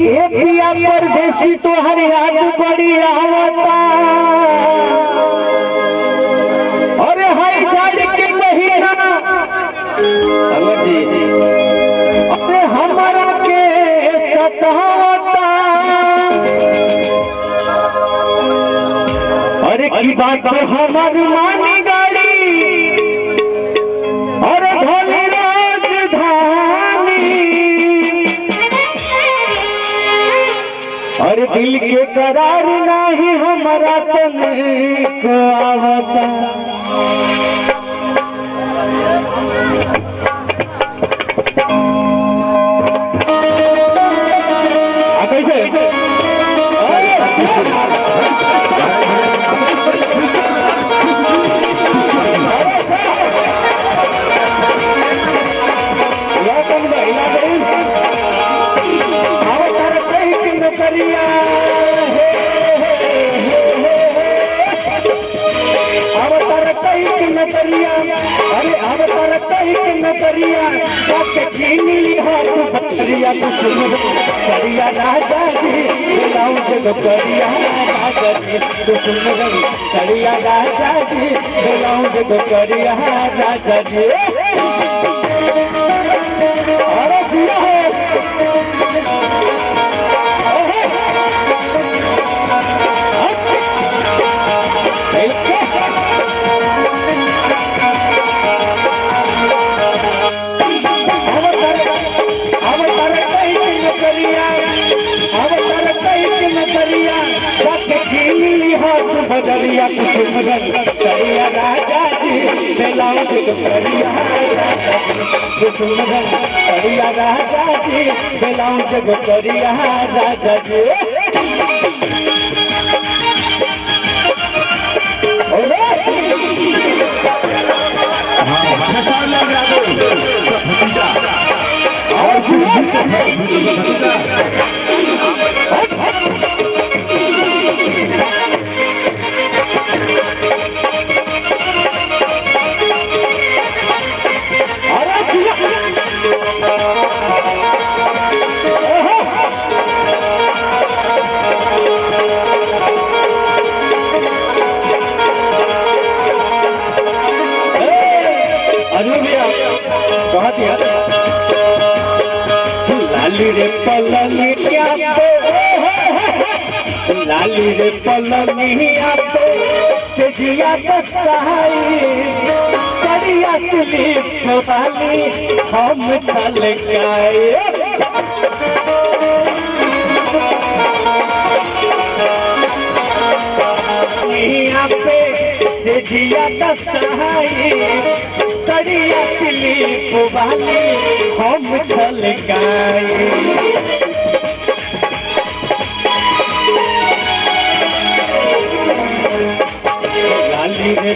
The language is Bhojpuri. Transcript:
ये पिया परदेसी तोहर याद बड़ी आवता। अरे हाय जाड़ के महीना अरे हमारा के सतावता। अरे की बात हमारी मानी गाड़ी अरे भोली राजधानी। अरे दिल के करार नहीं हमारा तनिक आवता। अरे अवतार कहीं नजरिया करिया राजा जी बुलाऊ जग करिया राजा जी करिया राजा जी बुलाऊ जग करिया राजा जी। अरे दिया है बदलिया करिया राजा जी बेलाऊ जग करिया करिया राजा जी बेलाऊ जग करिया राजा जी। लाली रे पलनिया लाली रे पलनिया पे जिया बसाई करिया तुली वाली हम चल गए। पे जिया बसाई करिया तुली वाली हम चल गए। लाली रे